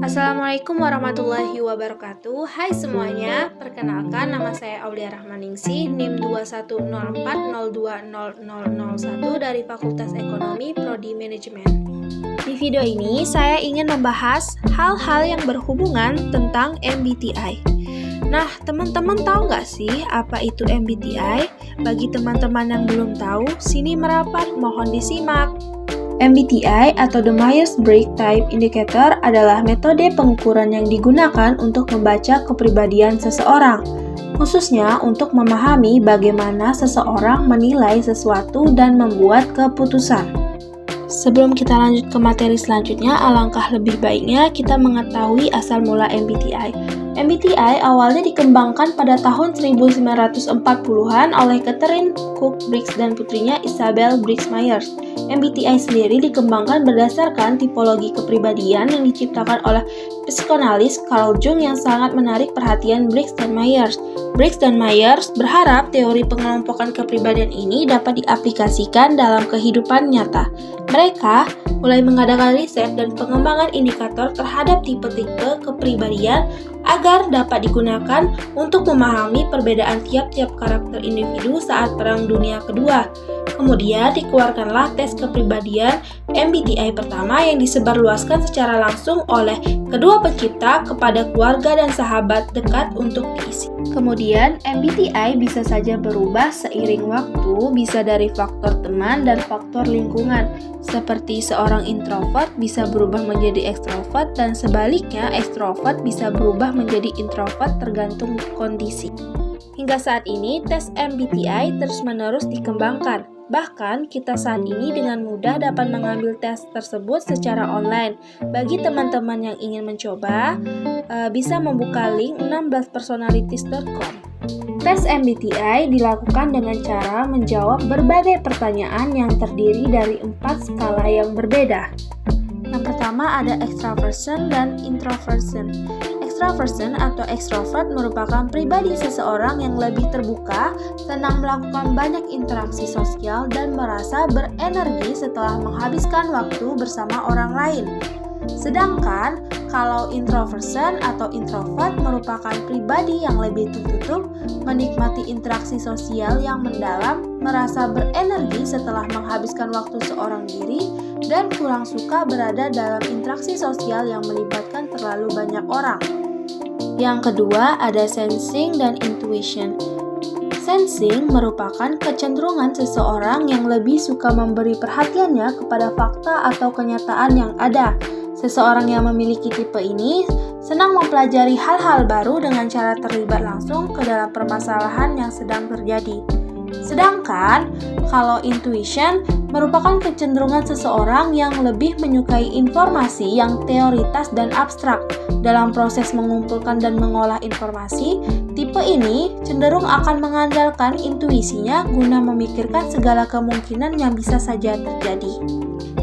Assalamualaikum warahmatullahi wabarakatuh. Hai semuanya, perkenalkan nama saya Aulia Rahmaningsih, NIM 2104020001 dari Fakultas Ekonomi Prodi Manajemen. Di video ini saya ingin membahas hal-hal yang berhubungan tentang MBTI. Nah, teman-teman tahu nggak sih apa itu MBTI? Bagi teman-teman yang belum tahu, sini merapat, mohon disimak. MBTI atau The Myers-Briggs Type Indicator adalah metode pengukuran yang digunakan untuk membaca kepribadian seseorang, khususnya untuk memahami bagaimana seseorang menilai sesuatu dan membuat keputusan. Sebelum kita lanjut ke materi selanjutnya, alangkah lebih baiknya kita mengetahui asal mula MBTI. MBTI awalnya dikembangkan pada tahun 1940-an oleh Catherine Cook Briggs dan putrinya Isabel Briggs Myers. MBTI sendiri dikembangkan berdasarkan tipologi kepribadian yang diciptakan oleh psikoanalis Carl Jung yang sangat menarik perhatian Briggs dan Myers. Briggs dan Myers berharap teori pengelompokan kepribadian ini dapat diaplikasikan dalam kehidupan nyata. Mereka mulai mengadakan riset dan pengembangan indikator terhadap tipe-tipe kepribadian agar dapat digunakan untuk memahami perbedaan tiap-tiap karakter individu saat Perang Dunia Kedua. Kemudian dikeluarkanlah tes kepribadian MBTI pertama yang disebarluaskan secara langsung oleh kedua pencipta kepada keluarga dan sahabat dekat untuk diisi. Kemudian MBTI bisa saja berubah seiring waktu, bisa dari faktor teman dan faktor lingkungan. Seperti seorang introvert bisa berubah menjadi ekstrovert dan sebaliknya ekstrovert bisa berubah menjadi introvert tergantung kondisi. Hingga saat ini, tes MBTI terus-menerus dikembangkan. Bahkan, kita saat ini dengan mudah dapat mengambil tes tersebut secara online. Bagi teman-teman yang ingin mencoba, bisa membuka link 16personalities.com. Tes MBTI dilakukan dengan cara menjawab berbagai pertanyaan yang terdiri dari 4 skala yang berbeda. Yang pertama ada extraversion dan introversion. Extraversion atau extrovert merupakan pribadi seseorang yang lebih terbuka, senang melakukan banyak interaksi sosial, dan merasa berenergi setelah menghabiskan waktu bersama orang lain. Sedangkan kalau introversion atau introvert merupakan pribadi yang lebih tertutup, menikmati interaksi sosial yang mendalam, merasa berenergi setelah menghabiskan waktu seorang diri, dan kurang suka berada dalam interaksi sosial yang melibatkan terlalu banyak orang. Yang kedua ada sensing dan intuition. Sensing merupakan kecenderungan seseorang yang lebih suka memberi perhatiannya kepada fakta atau kenyataan yang ada. Seseorang yang memiliki tipe ini senang mempelajari hal-hal baru dengan cara terlibat langsung ke dalam permasalahan yang sedang terjadi. Sedangkan kalau intuition merupakan kecenderungan seseorang yang lebih menyukai informasi yang teoritas dan abstrak. Dalam proses mengumpulkan dan mengolah informasi, tipe ini cenderung akan mengandalkan intuisinya guna memikirkan segala kemungkinan yang bisa saja terjadi.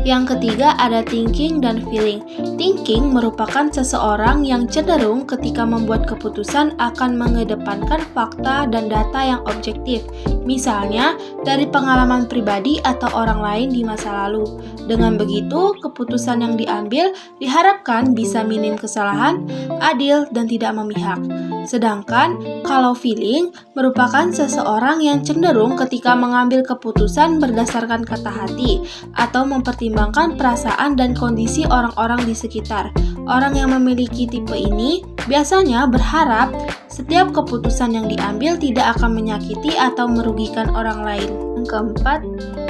Yang ketiga ada thinking dan feeling. Thinking merupakan seseorang yang cenderung ketika membuat keputusan akan mengedepankan fakta dan data yang objektif. Misalnya, dari pengalaman pribadi atau orang lain di masa lalu. Dengan begitu, keputusan yang diambil diharapkan bisa minim kesalahan, adil, dan tidak memihak. Sedangkan, kalau feeling merupakan seseorang yang cenderung ketika mengambil keputusan berdasarkan kata hati atau mempertimbangkan perasaan dan kondisi orang-orang di sekitar. Orang yang memiliki tipe ini biasanya berharap setiap keputusan yang diambil tidak akan menyakiti atau merugikan orang lain. Yang keempat,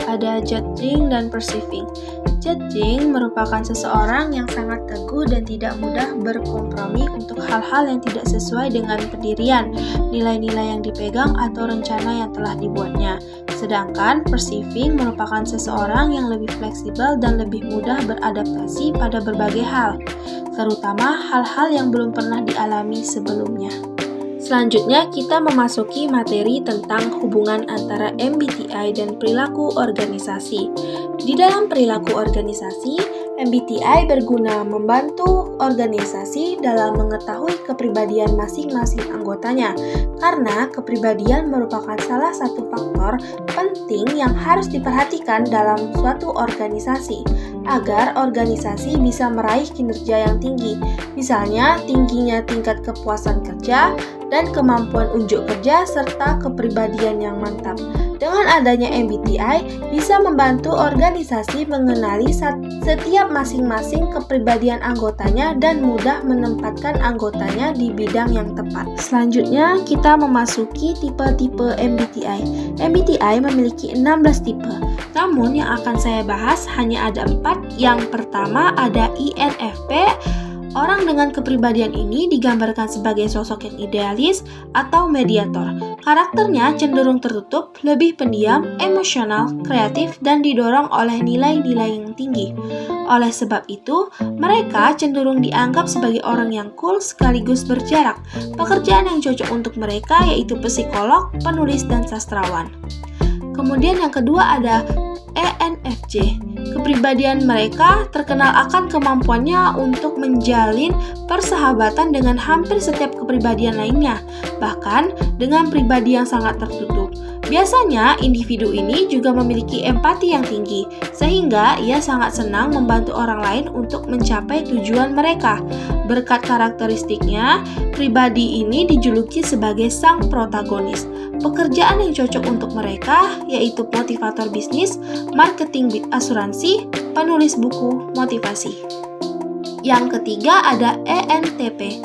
ada judging dan perceiving. Judging merupakan seseorang yang sangat teguh dan tidak mudah berkompromi untuk hal-hal yang tidak sesuai dengan pendirian, nilai-nilai yang dipegang atau rencana yang telah dibuatnya. Sedangkan perceiving merupakan seseorang yang lebih fleksibel dan lebih mudah beradaptasi pada berbagai hal, terutama hal-hal yang belum pernah dialami sebelumnya. Selanjutnya, kita memasuki materi tentang hubungan antara MBTI dan perilaku organisasi. Di dalam perilaku organisasi, MBTI berguna membantu organisasi dalam mengetahui kepribadian masing-masing anggotanya, karena kepribadian merupakan salah satu faktor penting yang harus diperhatikan dalam suatu organisasi, agar organisasi bisa meraih kinerja yang tinggi. Misalnya, tingginya tingkat kepuasan kerja dan kemampuan unjuk kerja serta kepribadian yang mantap. Dengan adanya MBTI, bisa membantu organisasi mengenali setiap masing-masing kepribadian anggotanya dan mudah menempatkan anggotanya di bidang yang tepat. Selanjutnya, kita memasuki tipe-tipe MBTI. MBTI memiliki 16 tipe, namun yang akan saya bahas hanya ada 4. Yang pertama ada INFP. Orang dengan kepribadian ini digambarkan sebagai sosok yang idealis atau mediator. Karakternya cenderung tertutup, lebih pendiam, emosional, kreatif, dan didorong oleh nilai-nilai yang tinggi. Oleh sebab itu, mereka cenderung dianggap sebagai orang yang cool sekaligus berjarak. Pekerjaan yang cocok untuk mereka yaitu psikolog, penulis, dan sastrawan. Kemudian yang kedua ada ENFJ. Kepribadian mereka terkenal akan kemampuannya untuk menjalin persahabatan dengan hampir setiap kepribadian lainnya, bahkan dengan pribadi yang sangat tertutup. Biasanya, individu ini juga memiliki empati yang tinggi, sehingga ia sangat senang membantu orang lain untuk mencapai tujuan mereka. Berkat karakteristiknya, pribadi ini dijuluki sebagai sang protagonis. Pekerjaan yang cocok untuk mereka yaitu motivator bisnis, marketing asuransi, penulis buku motivasi. Yang ketiga ada ENTP.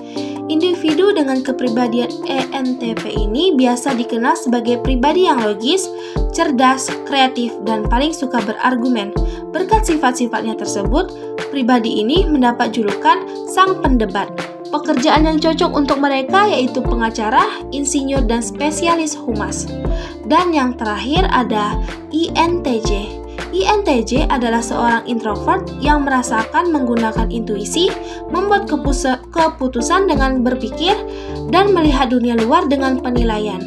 Individu dengan kepribadian ENTP ini biasa dikenal sebagai pribadi yang logis, cerdas, kreatif, dan paling suka berargumen. Berkat sifat-sifatnya tersebut, pribadi ini mendapat julukan sang pendebat. Pekerjaan yang cocok untuk mereka yaitu pengacara, insinyur, dan spesialis humas. Dan yang terakhir ada INTJ. INTJ adalah seorang introvert yang merasakan menggunakan intuisi, membuat keputusan dengan berpikir, dan melihat dunia luar dengan penilaian.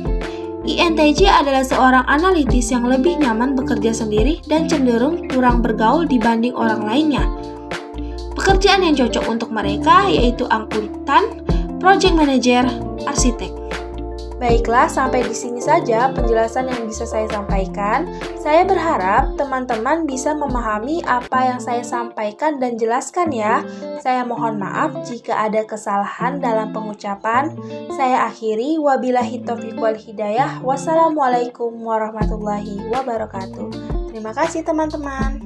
INTJ adalah seorang analitis yang lebih nyaman bekerja sendiri dan cenderung kurang bergaul dibanding orang lainnya. Pekerjaan yang cocok untuk mereka yaitu akuntan, project manager, arsitek. Baiklah, sampai di sini saja penjelasan yang bisa saya sampaikan. Saya berharap teman-teman bisa memahami apa yang saya sampaikan dan jelaskan ya. Saya mohon maaf jika ada kesalahan dalam pengucapan. Saya akhiri, wabillahi taufiq wal hidayah. Wassalamualaikum warahmatullahi wabarakatuh. Terima kasih teman-teman.